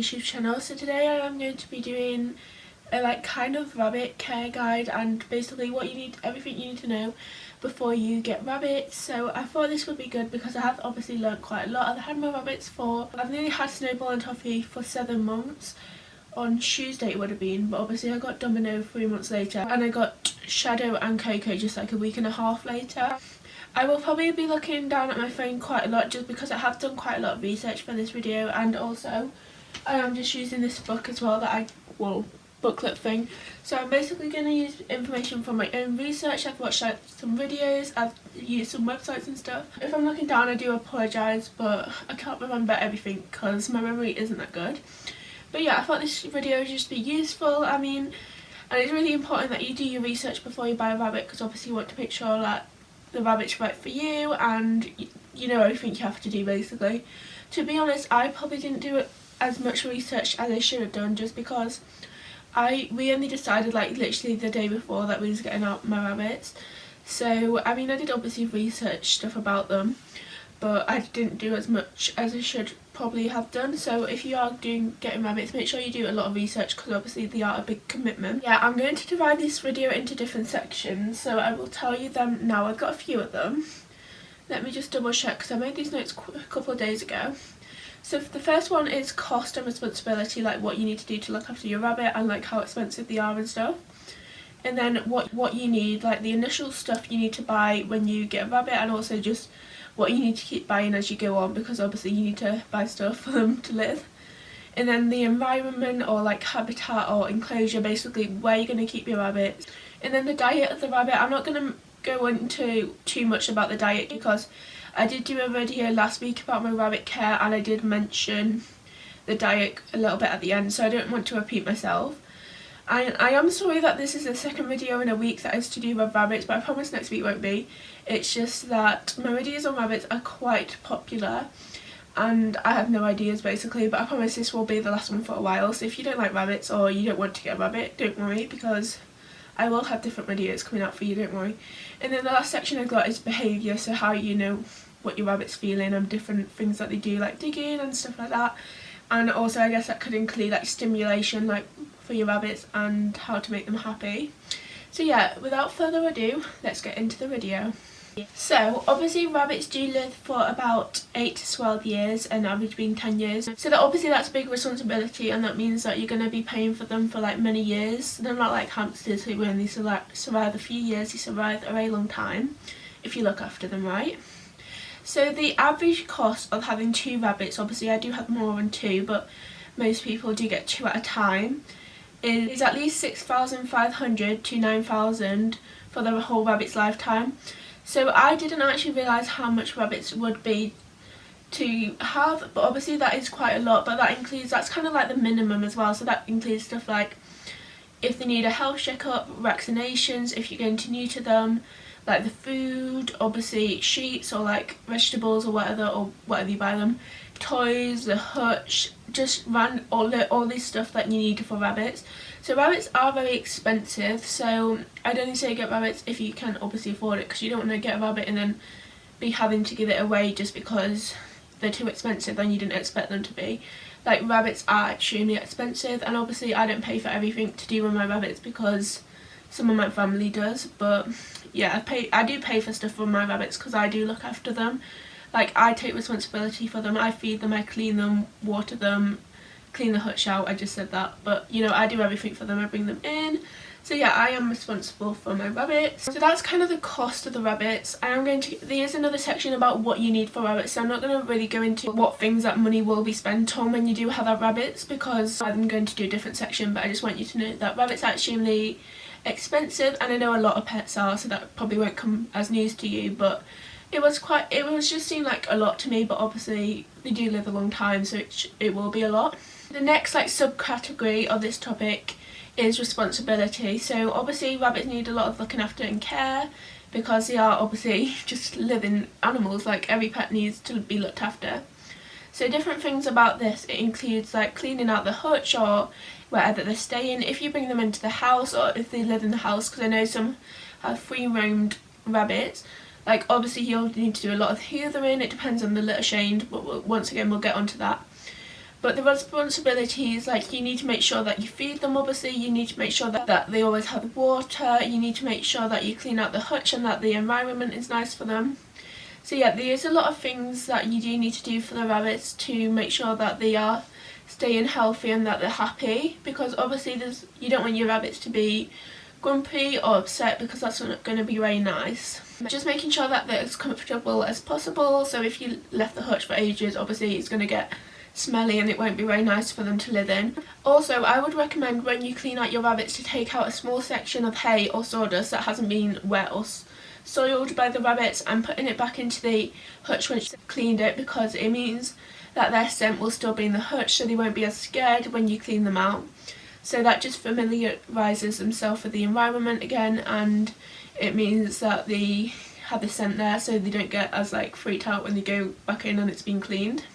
YouTube channel. So today I am going to be doing a kind of rabbit care guide and basically everything you need to know before you get rabbits. So I thought this would be good because I have obviously learnt quite a lot. I've had my rabbits I've nearly had Snowball and Toffee for 7 months. On Tuesday it would have been, but obviously I got Domino 3 months later, and I got Shadow and Coco just like a week and a half later. I will probably be looking down at my phone quite a lot just because I have done quite a lot of research for this video, and also I am just using this book as well booklet thing. So I'm basically going to use information from my own research. I've watched some videos, I've used some websites and stuff. If I'm looking down I do apologise, but I can't remember everything because my memory isn't that good. But yeah, I thought this video would just be useful. I mean, and it's really important that you do your research before you buy a rabbit, because obviously you want to make sure that the rabbit's right for you and you know everything you have to do basically. To be honest, I probably didn't do as much research as I should have done, just because we only decided like literally the day before that we was getting out my rabbits. So I mean, I did obviously research stuff about them, but I didn't do as much as I should probably have done. So if you are getting rabbits, make sure you do a lot of research because obviously they are a big commitment. Yeah, I'm going to divide this video into different sections, so I will tell you them now. I've got a few of them. Let me just double check because I made these notes a couple of days ago. So the first one is cost and responsibility, like what you need to do to look after your rabbit and like how expensive they are and stuff. And then what you need, like the initial stuff you need to buy when you get a rabbit, and also just what you need to keep buying as you go on, because obviously you need to buy stuff for them to live. And then the environment, or like habitat or enclosure, basically where you're going to keep your rabbits. And then the diet of the rabbit. I'm not going to go into too much about the diet because I did do a video last week about my rabbit care and I did mention the diet a little bit at the end, so I don't want to repeat myself. I am sorry that this is the second video in a week that is to do with rabbits, but I promise next week won't be. It's just that my videos on rabbits are quite popular and I have no ideas basically, but I promise this will be the last one for a while. So if you don't like rabbits or you don't want to get a rabbit, don't worry, because I will have different videos coming out for you, don't worry. And then the last section I've got is behaviour, so how you know what your rabbit's feeling and different things that they do, like digging and stuff like that. And also I guess that could include like stimulation, like for your rabbits, and how to make them happy. So yeah, without further ado, let's get into the video. So obviously rabbits do live for about 8 to 12 years, and average being 10 years. So that's a big responsibility, and that means that you're going to be paying for them for like many years. They're not like hamsters who only survive a few years, they survive a very long time if you look after them right. So the average cost of having 2 rabbits, obviously I do have more than 2, but most people do get 2 at a time, is at least 6,500 to 9,000 for the whole rabbit's lifetime. So I didn't actually realise how much rabbits would be to have, but obviously that is quite a lot, but that's kind of like the minimum as well. So that includes stuff like if they need a health checkup, vaccinations, if you're going to neuter them, like the food, obviously sheets or like vegetables or whatever you buy them, toys, the hutch, just all this stuff that you need for rabbits. So rabbits are very expensive, so I'd only say get rabbits if you can obviously afford it, because you don't want to get a rabbit and then be having to give it away just because they're too expensive and you didn't expect them to be. Like rabbits are extremely expensive, and obviously I don't pay for everything to do with my rabbits because some of my family does, but yeah, I do pay for stuff for my rabbits because I do look after them. Like I take responsibility for them, I feed them, I clean them, water them, clean the hutch out, I just said that, but you know, I do everything for them, I bring them in. So yeah, I am responsible for my rabbits. So that's kind of the cost of the rabbits. There is another section about what you need for rabbits, so I'm not going to really go into what things that money will be spent on when you do have rabbits, because I'm going to do a different section, but I just want you to know that rabbits are extremely expensive, and I know a lot of pets are, so that probably won't come as news to you, but it just seemed like a lot to me, but obviously they do live a long time, so it will be a lot. The next subcategory of this topic is responsibility. So obviously rabbits need a lot of looking after and care because they are obviously just living animals, like every pet needs to be looked after. So different things about this, it includes like cleaning out the hutch or wherever they're staying, if you bring them into the house or if they live in the house, because I know some have free roamed rabbits. Like obviously you'll need to do a lot of hoovering, it depends on the litter change, but once again we'll get onto that. But the responsibilities, like you need to make sure that you feed them, obviously, you need to make sure that they always have water, you need to make sure that you clean out the hutch and that the environment is nice for them. So yeah, there's a lot of things that you do need to do for the rabbits to make sure that they are staying healthy and that they're happy, because obviously you don't want your rabbits to be grumpy or upset, because that's not going to be very nice. Just making sure that they're as comfortable as possible. So if you left the hutch for ages, obviously it's going to get smelly and it won't be very nice for them to live in. Also, I would recommend when you clean out your rabbits to take out a small section of hay or sawdust that hasn't been wet or soiled by the rabbits and putting it back into the hutch once you've cleaned it, because it means that their scent will still be in the hutch, so they won't be as scared when you clean them out. So that just familiarises themselves with the environment again, and it means that they have the scent there, so they don't get as like freaked out when they go back in and it's been cleaned.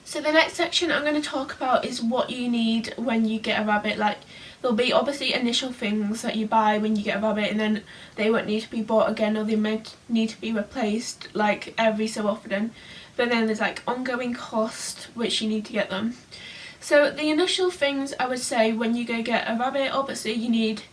So the next section I'm going to talk about is what you need when you get a rabbit. Like, there'll be obviously initial things that you buy when you get a rabbit, and then they won't need to be bought again, or they may need to be replaced like every so often. But then there's like ongoing cost which you need to get them. So the initial things I would say when you go get a rabbit, obviously you need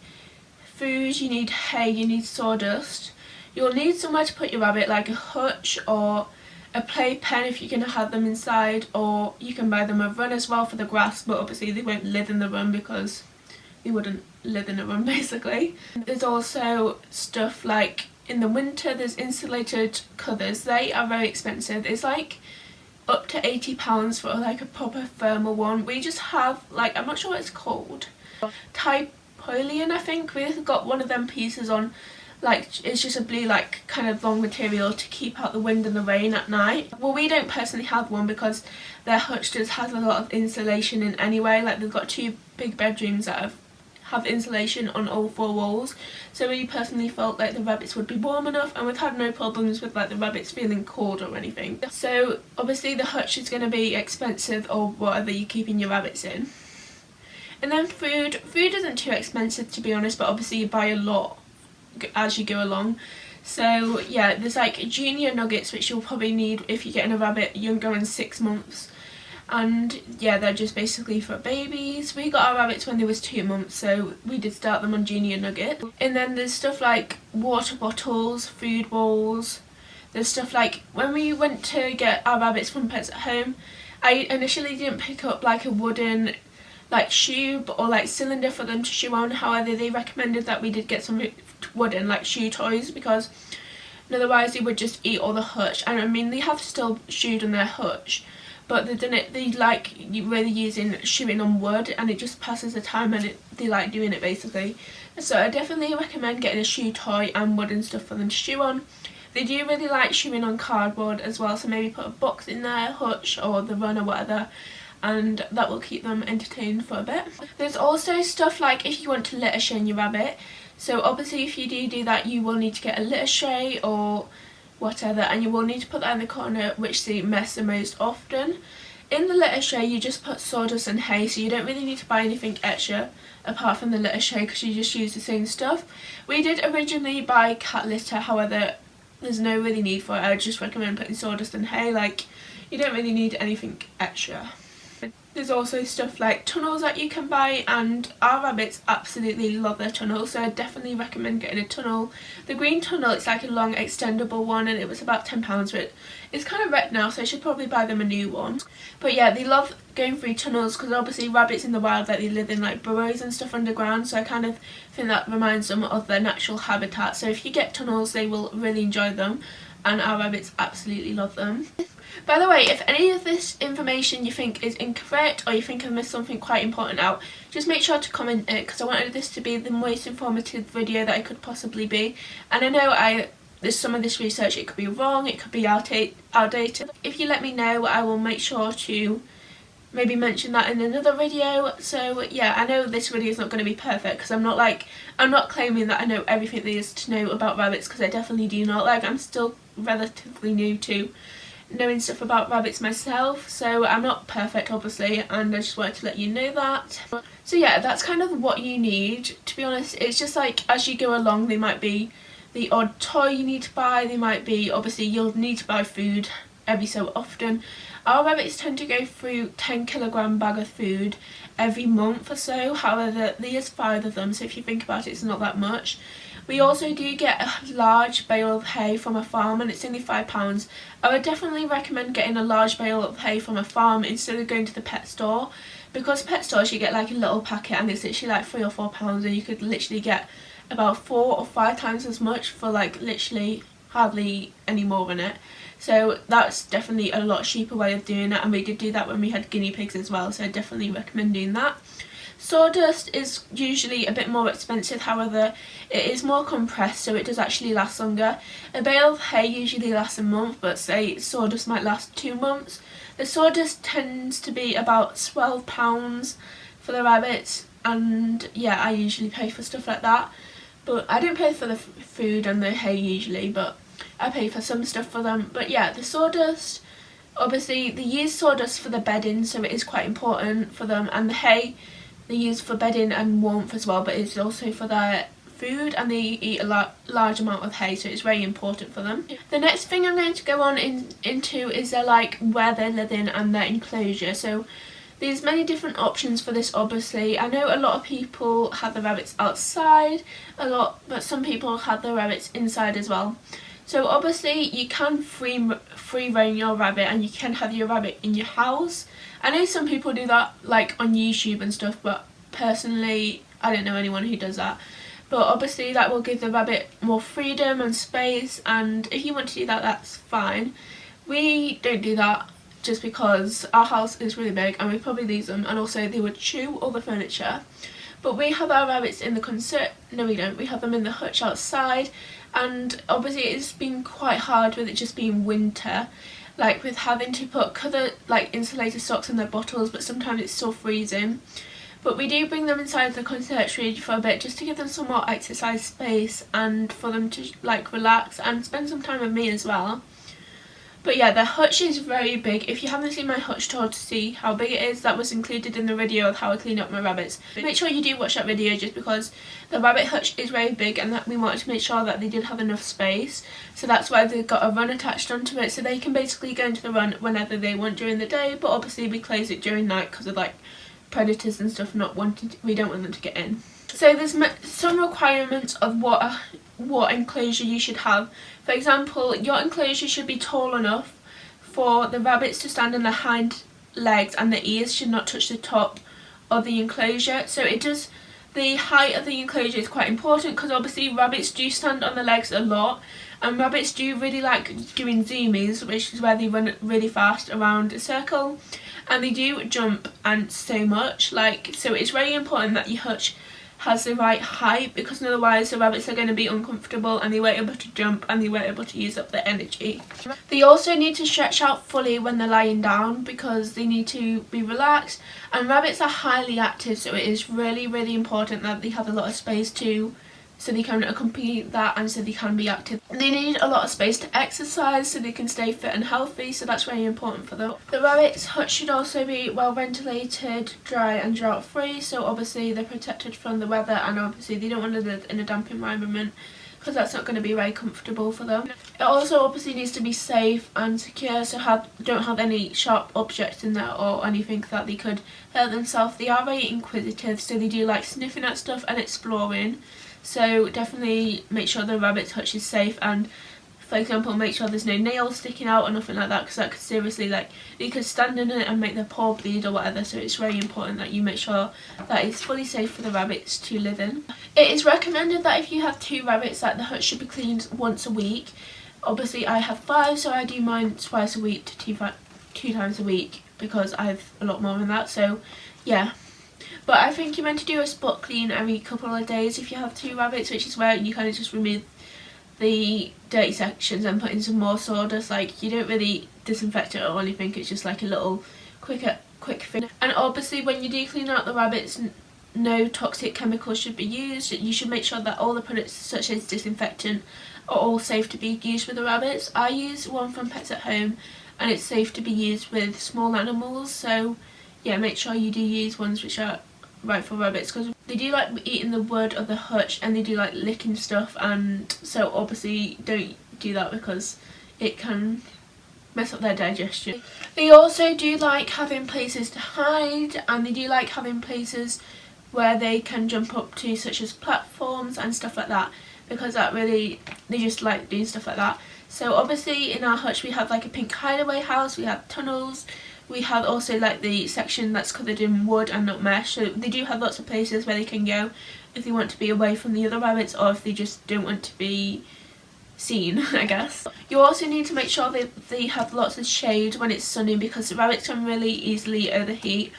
food, you need hay, you need sawdust. You'll need somewhere to put your rabbit, like a hutch or a playpen if you're going to have them inside, or you can buy them a run as well for the grass, but obviously they won't live in the run because they wouldn't live in a run basically. There's also stuff like in the winter there's insulated covers. They are very expensive. It's like up to £80 for like a proper thermal one. We just have, like, I'm not sure what it's called, Typolian I think. We've got one of them pieces on, like it's just a blue like kind of long material to keep out the wind and the rain at night. Well, we don't personally have one because their hutch just has a lot of insulation in anyway. Like, they've got 2 big bedrooms that have insulation on all 4 walls, so we personally felt like the rabbits would be warm enough, and we've had no problems with like the rabbits feeling cold or anything. So obviously the hutch is going to be expensive, or whatever you're keeping your rabbits in. And then food isn't too expensive to be honest, but obviously you buy a lot as you go along. So yeah, there's like junior nuggets which you'll probably need if you're getting a rabbit younger than 6 months, and yeah, they're just basically for babies. We got our rabbits when they was 2 months, so we did start them on junior nugget. And then there's stuff like water bottles, food bowls. There's stuff like when we went to get our rabbits from Pets at Home, I initially didn't pick up like a wooden like shoe or like cylinder for them to chew on. However, they recommended that we did get some wooden like shoe toys, because otherwise they would just eat all the hutch. And I mean, they have still chewed on their hutch, but they like really using chewing on wood, and it just passes the time, and they like doing it basically. So I definitely recommend getting a shoe toy and wooden stuff for them to chew on. They do really like chewing on cardboard as well, so maybe put a box in their hutch or the run or whatever, and that will keep them entertained for a bit. There's also stuff like if you want to litter shame your rabbit. So obviously if you do that, you will need to get a litter tray or whatever, and you will need to put that in the corner which they mess the most often. In the litter tray you just put sawdust and hay, so you don't really need to buy anything extra apart from the litter tray, because you just use the same stuff. We did originally buy cat litter, however there's no really need for it. I just recommend putting sawdust and hay. Like, you don't really need anything extra. There's also stuff like tunnels that you can buy, and our rabbits absolutely love their tunnels, so I definitely recommend getting a tunnel. The green tunnel, it's like a long extendable one, and it was about £10, but it's kind of wrecked now, so I should probably buy them a new one. But yeah, they love going through tunnels because obviously rabbits in the wild, like, they live in like burrows and stuff underground, so I kind of think that reminds them of their natural habitat. So if you get tunnels, they will really enjoy them, and our rabbits absolutely love them. By the way, if any of this information you think is incorrect, or you think I've missed something quite important out, just make sure to comment it, because I wanted this to be the most informative video that it could possibly be. And I know there's some of this research, it could be wrong, it could be outdated. If you let me know, I will make sure to maybe mention that in another video. So yeah, I know this video is not going to be perfect, because I'm not claiming that I know everything there is to know about rabbits, because I definitely do not. Like, I'm still relatively new to knowing stuff about rabbits myself, so I'm not perfect obviously, and I just wanted to let you know that. So yeah, that's kind of what you need. To be honest, it's just like as you go along, there might be the odd toy you need to buy, there might be, obviously you'll need to buy food every so often, Our rabbits tend to go through 10 kg bag of food every month or so. However, there's 5 of them, so if you think about it, it's not that much. We also do get a large bale of hay from a farm, and it's only £5. I would definitely recommend getting a large bale of hay from a farm instead of going to the pet store, because pet stores you get like a little packet and it's literally like £3 or £4, and you could literally get about 4 or 5 times as much for like literally hardly any more in it. So that's definitely a lot cheaper way of doing it, and we did do that when we had guinea pigs as well, so I definitely recommend doing that. Sawdust is usually a bit more expensive, however it is more compressed, so it does actually last longer. A bale of hay usually lasts a month, but say sawdust might last 2 months. The sawdust tends to be about £12 for the rabbits, and yeah, I usually pay for stuff like that. But I don't pay for the food and the hay usually, but I pay for some stuff for them. But yeah, the sawdust, obviously they use sawdust for the bedding, so it is quite important for them, and the hay they use for bedding and warmth as well, but it's also for their food, and they eat a large amount of hay, so it's very important for them. The next thing I'm going to go on into is where they're living and their enclosure. So there's many different options for this, obviously. I know a lot of people have the rabbits outside but some people have the rabbits inside as well. So obviously you can free range your rabbit, and you can have your rabbit in your house. I know some people do that like on YouTube and stuff, but personally I don't know anyone who does that. But obviously that will give the rabbit more freedom and space, and if you want to do that, that's fine. We don't do that just because our house is really big and we probably lose them, and also they would chew all the furniture. But we have our rabbits in the no we don't, we have them in the hutch outside, and obviously it's been quite hard with it just being winter, like with having to put insulated socks in their bottles, but sometimes it's still freezing. But we do bring them inside the conservatory for a bit, just to give them some more exercise space and for them to relax and spend some time with me as well. But yeah, the hutch is very big. If you haven't seen my hutch tour to see how big it is, that was included in the video of how I clean up my rabbits. Make sure you do watch that video, just because the rabbit hutch is very big and that we wanted to make sure that they did have enough space. So that's why they've got a run attached onto it, so they can basically go into the run whenever they want during the day, but obviously we close it during night because of predators and stuff we don't want them to get in. So there's some requirements of what enclosure you should have. For example, your enclosure should be tall enough for the rabbits to stand on their hind legs, and the ears should not touch the top of the enclosure. So the height of the enclosure is quite important, because obviously rabbits do stand on their legs a lot, and rabbits do really like doing zoomies, which is where they run really fast around a circle, and they do jump and so much. So it's very important that your hutch has the right height, because otherwise the rabbits are going to be uncomfortable and they won't be able to jump and they won't be able to use up their energy. They also need to stretch out fully when they're lying down, because they need to be relaxed, and rabbits are highly active, so it is really, really important that they have a lot of space so they can accompany that and so they can be active. They need a lot of space to exercise so they can stay fit and healthy, so that's very important for them. The rabbit's hutch should also be well ventilated, dry and drought free, so obviously they're protected from the weather, and obviously they don't want to live in a damp environment, because that's not going to be very comfortable for them. It also obviously needs to be safe and secure, so don't have any sharp objects in there or anything that they could hurt themselves. They are very inquisitive, so they do like sniffing at stuff and exploring. So definitely make sure the rabbit's hutch is safe, and for example make sure there's no nails sticking out or nothing like that, because that could seriously you could stand in it and make their paw bleed or whatever. So it's very important that you make sure that it's fully safe for the rabbits to live in. It is recommended that if you have 2 rabbits that the hutch should be cleaned once a week. Obviously I have 5, so I do mine twice a week to 2 times a week, because I have a lot more than that. So yeah. But I think you're meant to do a spot clean every couple of days if you have 2 rabbits, which is where you kind of just remove the dirty sections and put in some more sawdust. You don't really disinfect it or anything, it's just like a little quick thing. And obviously when you do clean out the rabbits, no toxic chemicals should be used. You should make sure that all the products such as disinfectant are all safe to be used with the rabbits. I use one from Pets at Home and it's safe to be used with small animals, so yeah, make sure you do use ones which are right for rabbits, because they do like eating the wood of the hutch and they do like licking stuff, and so obviously don't do that because it can mess up their digestion. They also do like having places to hide, and they do like having places where they can jump up to, such as platforms and stuff like that, because that really, they just like doing stuff like that. So obviously in our hutch we have like a pink hideaway house, we have tunnels, we have also like the section that's covered in wood and not mesh, so they do have lots of places where they can go if they want to be away from the other rabbits, or if they just don't want to be seen, I guess. You also need to make sure that they have lots of shade when it's sunny, because rabbits can really easily overheat.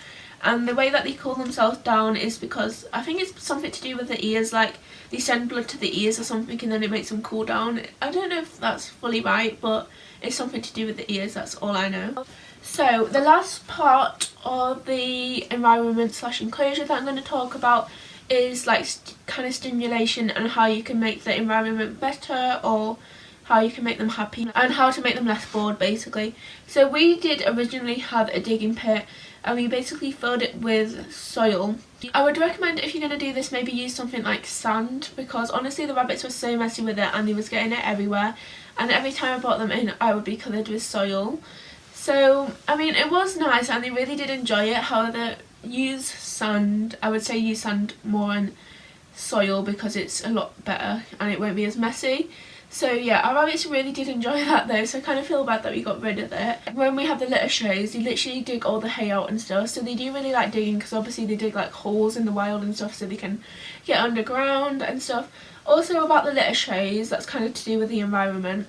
And the way that they cool themselves down is because, I think it's something to do with the ears, like they send blood to the ears or something and then it makes them cool down. I don't know if that's fully right, but it's something to do with the ears, that's all I know. So the last part of the environment / enclosure that I'm going to talk about is like kind of stimulation, and how you can make the environment better, or how you can make them happy, and how to make them less bored basically. So we did originally have a digging pit, and we basically filled it with soil. I would recommend, if you're going to do this, maybe use something like sand, because honestly the rabbits were so messy with it and they was getting it everywhere, and every time I brought them in I would be covered with soil. So I mean, it was nice and they really did enjoy it. However, use sand. I would say use sand more than soil, because it's a lot better and it won't be as messy. So yeah, our rabbits really did enjoy that though, so I kind of feel bad that we got rid of it. When we have the litter shows, they literally dig all the hay out and stuff, so they do really like digging, because obviously they dig like holes in the wild and stuff so they can get underground and stuff. Also about the litter shows, that's kind of to do with the environment.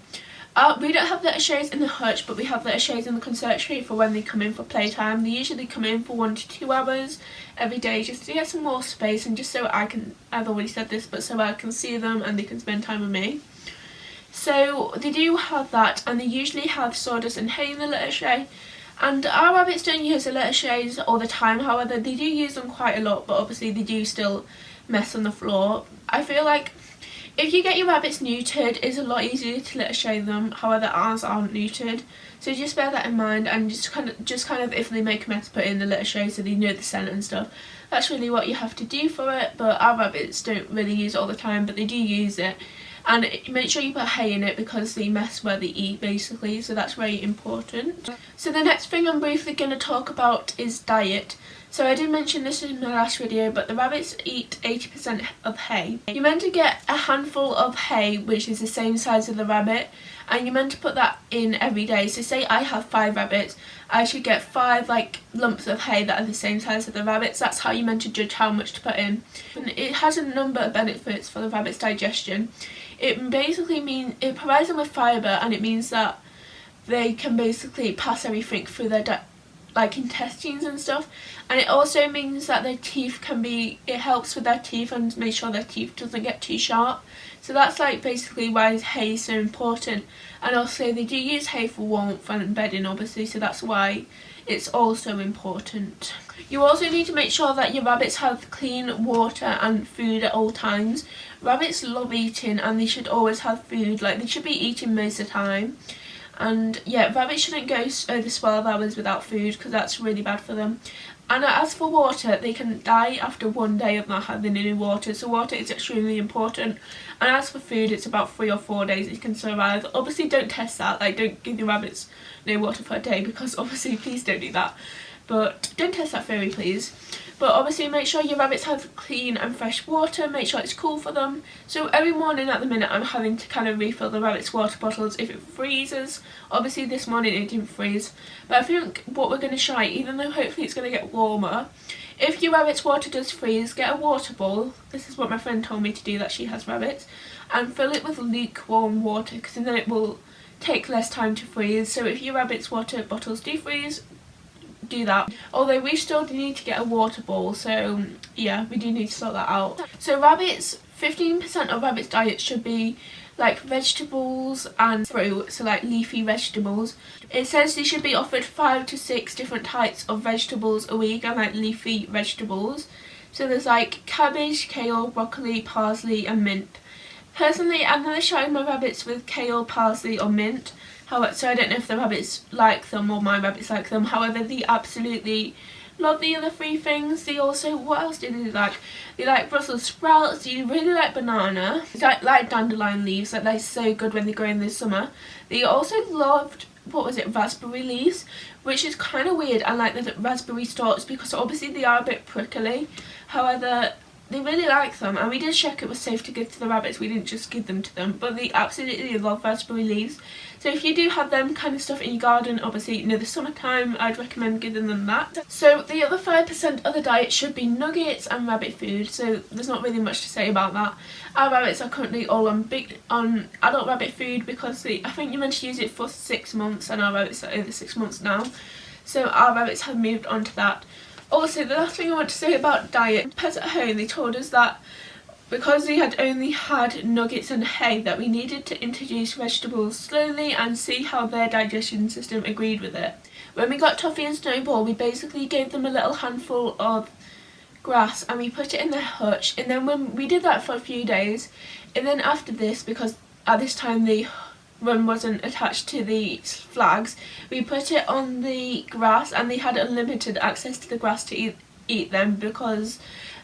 We don't have litter shows in the hutch, but we have litter shows in the conservatory for when they come in for playtime. They usually come in for 1 to 2 hours every day, just to get some more space, and just so I can, I've already said this, but so I can see them and they can spend time with me. So they do have that, and they usually have sawdust and hay in the litter tray. And our rabbits don't use the litter trays all the time, however they do use them quite a lot, but obviously they do still mess on the floor. I feel like if you get your rabbits neutered, it's a lot easier to litter tray them, however ours aren't neutered. So just bear that in mind, and just kind of if they make a mess, put in the litter tray so they know the scent and stuff. That's really what you have to do for it, but our rabbits don't really use it all the time, but they do use it. And make sure you put hay in it, because they mess where they eat basically, so that's very important. So the next thing I'm briefly going to talk about is diet. So I did mention this in my last video, but the rabbits eat 80% of hay. You're meant to get a handful of hay which is the same size as the rabbit, and you're meant to put that in every day. So say I have 5 rabbits, I should get 5 like lumps of hay that are the same size as the rabbits. That's how you're meant to judge how much to put in. And it has a number of benefits for the rabbit's digestion. It basically means it provides them with fibre, and it means that they can basically pass everything through their like intestines and stuff. And it also means that their teeth can be, it helps with their teeth and make sure their teeth doesn't get too sharp. So that's like basically why hay is so important. And also they do use hay for warmth and bedding obviously, so that's why it's also important. You also need to make sure that your rabbits have clean water and food at all times. Rabbits love eating, and they should always have food, like they should be eating most of the time. And yeah, rabbits shouldn't go over 12 hours without food, because that's really bad for them. And as for water, they can die after 1 day of not having any water, so water is extremely important. And as for food, it's about 3 or 4 days it can survive. Obviously don't test that, like don't give your rabbits no water for a day, because obviously please don't do that. But don't test that theory please. But obviously make sure your rabbits have clean and fresh water, make sure it's cool for them. So every morning at the minute I'm having to kind of refill the rabbits' water bottles if it freezes. Obviously this morning it didn't freeze, but I think what we're going to try, even though hopefully it's going to get warmer, if your rabbit's water does freeze, get a water bowl. This is what my friend told me to do, that she has rabbits, and fill it with lukewarm water, because then it will take less time to freeze. So if your rabbit's water bottles do freeze, do that. Although we still need to get a water bowl, so yeah, we do need to sort that out. So rabbits, 15% of rabbits' diet should be like vegetables and fruit, so like leafy vegetables. It says they should be offered 5 to 6 different types of vegetables a week, and like leafy vegetables. So there's like cabbage, kale, broccoli, parsley and mint. Personally, I've never tried my rabbits with kale, parsley or mint. However, so I don't know if the rabbits like them or my rabbits like them. However, they absolutely love the other 3 things. They also, what else do they like? They like Brussels sprouts, they really like banana, they like dandelion leaves, that they're so good when they grow in the summer. They also loved what was it, raspberry leaves, which is kind of weird. I like the raspberry stalks because obviously they are a bit prickly. However, they really like them, and we did check it was safe to give to the rabbits. We didn't just give them to them, but they absolutely love raspberry leaves. So if you do have them kind of stuff in your garden, obviously, the summertime, I'd recommend giving them that. So the other 5% of the diet should be nuggets and rabbit food, so there's not really much to say about that. Our rabbits are currently all on adult rabbit food because I think you're meant to use it for 6 months, and our rabbits are over 6 months now. So our rabbits have moved on to that. Also, the last thing I want to say about diet, Pets at Home, they told us that because they had only had nuggets and hay, that we needed to introduce vegetables slowly and see how their digestion system agreed with it. When we got Toffee and Snowball, we basically gave them a little handful of grass and we put it in their hutch, and then when we did that for a few days, and then after this, because at this time the run wasn't attached to the flags, we put it on the grass and they had unlimited access to the grass to eat them because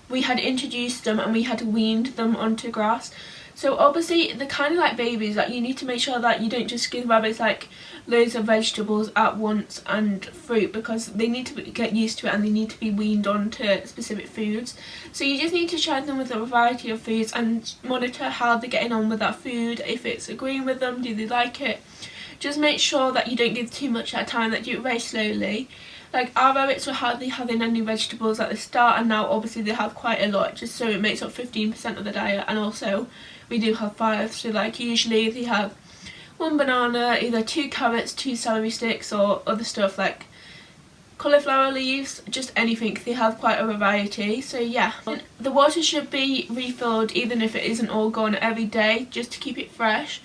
we had introduced them and we had weaned them onto grass. So obviously they're kind of like babies, like you need to make sure that you don't just give rabbits like loads of vegetables at once and fruit, because they need to get used to it and they need to be weaned onto specific foods. So you just need to try them with a variety of foods and monitor how they're getting on with that food, if it's agreeing with them, do they like it. Just make sure that you don't give too much at a time, that you do it very slowly. Like our rabbits were hardly having any vegetables at the start, and now obviously they have quite a lot, just so it makes up 15% of the diet. And also we do have 5, so like usually they have 1 banana, either 2 carrots, 2 celery sticks, or other stuff like cauliflower leaves, just anything. They have quite a variety. So yeah, the water should be refilled even if it isn't all gone every day, just to keep it fresh,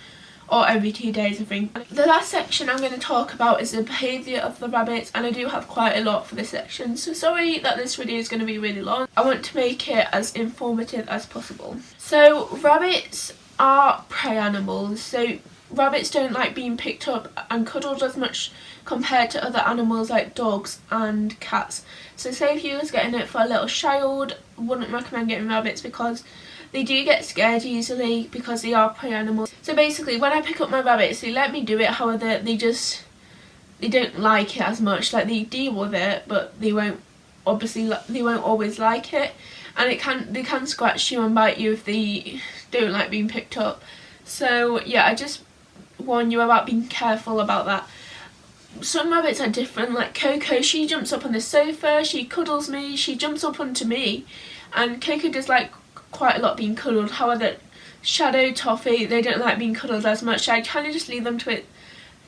or every 2 days I think. The last section I'm going to talk about is the behaviour of the rabbits, and I do have quite a lot for this section, so sorry that this video is going to be really long. I want to make it as informative as possible. So rabbits are prey animals, so rabbits don't like being picked up and cuddled as much compared to other animals like dogs and cats. So say if you was getting it for a little child, wouldn't recommend getting rabbits because they do get scared easily because they are prey animals. So basically when I pick up my rabbits, they let me do it, however they don't like it as much. Like they deal with it, but they won't always like it, and they can scratch you and bite you if they don't like being picked up. So yeah, I just warn you about being careful about that. Some rabbits are different, like Coco, she jumps up on the sofa, she cuddles me, she jumps up onto me, and Coco does like quite a lot being cuddled. However, Shadow, Toffee, they don't like being cuddled as much. I kind of just leave them to it,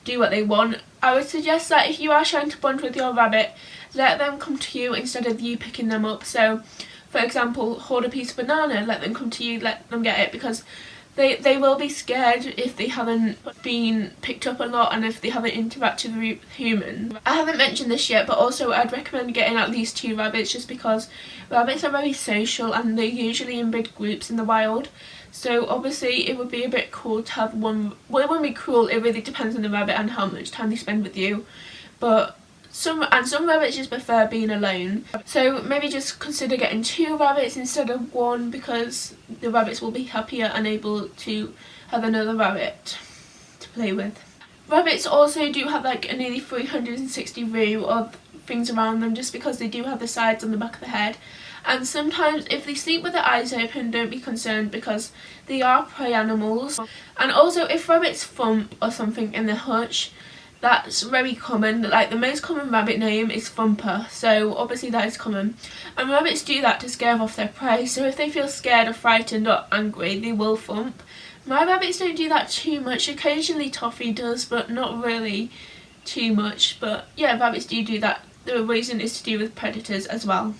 do what they want. I would suggest that if you are trying to bond with your rabbit, let them come to you instead of you picking them up. So for example, hold a piece of banana, let them come to you, let them get it, because they will be scared if they haven't been picked up a lot and if they haven't interacted with humans. I haven't mentioned this yet, but also I'd recommend getting at least 2 rabbits, just because rabbits are very social and they're usually in big groups in the wild. So obviously it would be a bit cool to have one. Well, it wouldn't be cruel, it really depends on the rabbit and how much time they spend with you. But some rabbits just prefer being alone. So maybe just consider getting 2 rabbits instead of 1, because the rabbits will be happier and able to have another rabbit to play with. Rabbits also do have like a nearly 360 view of things around them, just because they do have the sides on the back of the head. And sometimes if they sleep with their eyes open, don't be concerned because they are prey animals. And also if rabbits thump or something in the hutch, that's very common. Like the most common rabbit name is Thumper, so obviously that is common. And rabbits do that to scare off their prey, so if they feel scared or frightened or angry, they will thump. My rabbits don't do that too much. Occasionally Toffee does, but not really too much. But yeah, rabbits do that. The reason is to do with predators as well.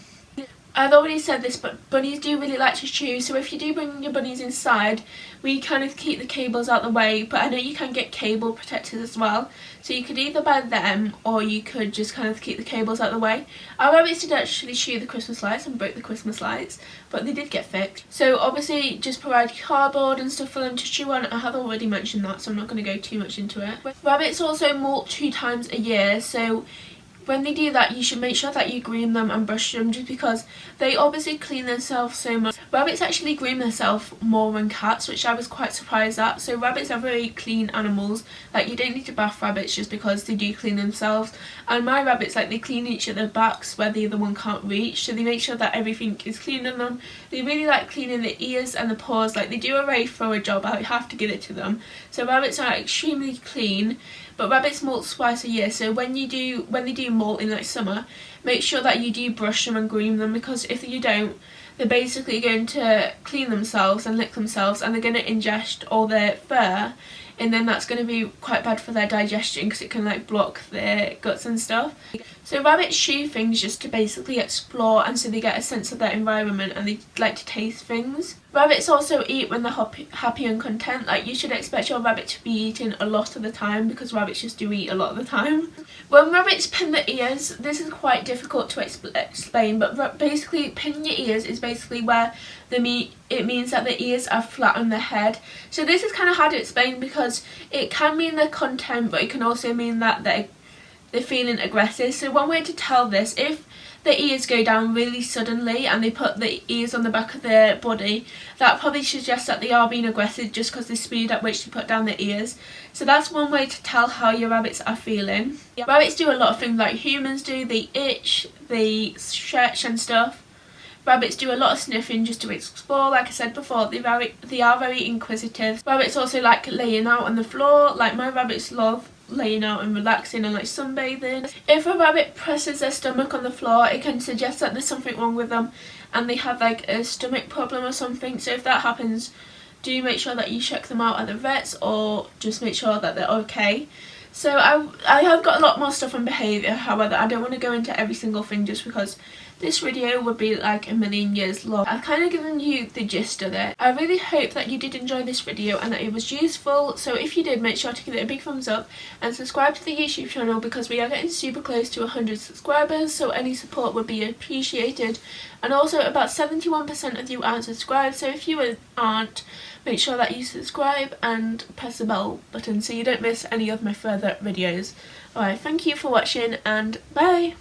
I've already said this, but bunnies do really like to chew, so if you do bring your bunnies inside, we kind of keep the cables out the way, but I know you can get cable protectors as well, so you could either buy them or you could just kind of keep the cables out the way. Our rabbits did actually chew the Christmas lights and broke the Christmas lights, but they did get fixed. So obviously just provide cardboard and stuff for them to chew on. I have already mentioned that, so I'm not going to go too much into it. Rabbits also molt 2 times a year, so when they do that, you should make sure that you groom them and brush them, just because they obviously clean themselves so much. Rabbits actually groom themselves more than cats, which I was quite surprised at. So rabbits are very clean animals. Like, you don't need to bath rabbits just because they do clean themselves. And my rabbits, like, they clean each other's backs where the other one can't reach, so they make sure that everything is clean on them. They really like cleaning the ears and the paws. Like, they do a very thorough job, I have to give it to them. So rabbits are extremely clean. But rabbits molt twice a year, so when they do molt in like summer, make sure that you do brush them and groom them, because if you don't, they're basically going to clean themselves and lick themselves, and they're going to ingest all their fur, and then that's going to be quite bad for their digestion because it can like block their guts and stuff. So rabbits chew things just to basically explore, and so they get a sense of their environment and they like to taste things. Rabbits also eat when they're happy and content. Like, you should expect your rabbit to be eating a lot of the time, because rabbits just do eat a lot of the time. When rabbits pin the ears, this is quite difficult to explain, but basically pinning your ears is basically where it means that the ears are flat on the head. So this is kind of hard to explain because it can mean they're content, but it can also mean that they're feeling aggressive. So one way to tell this, if the ears go down really suddenly and they put the ears on the back of their body, that probably suggests that they are being aggressive just because the speed at which they put down the ears. So that's one way to tell how your rabbits are feeling. Rabbits do a lot of things like humans do. They itch, they stretch and stuff. Rabbits do a lot of sniffing just to explore. Like I said before, they are very inquisitive. Rabbits also like laying out on the floor. Like, my rabbits love laying out and relaxing and like sunbathing. If a rabbit presses their stomach on the floor, it can suggest that there's something wrong with them and they have like a stomach problem or something. So if that happens, do make sure that you check them out at the vets, or just make sure that they're okay. So I have got a lot more stuff on behaviour, however I don't want to go into every single thing just because this video would be like a million years long. I've kind of given you the gist of it. I really hope that you did enjoy this video and that it was useful. So if you did, make sure to give it a big thumbs up and subscribe to the YouTube channel, because we are getting super close to 100 subscribers, so any support would be appreciated. And also, about 71% of you aren't subscribed, so if you aren't, make sure that you subscribe and press the bell button so you don't miss any of my further videos. Alright, thank you for watching and bye!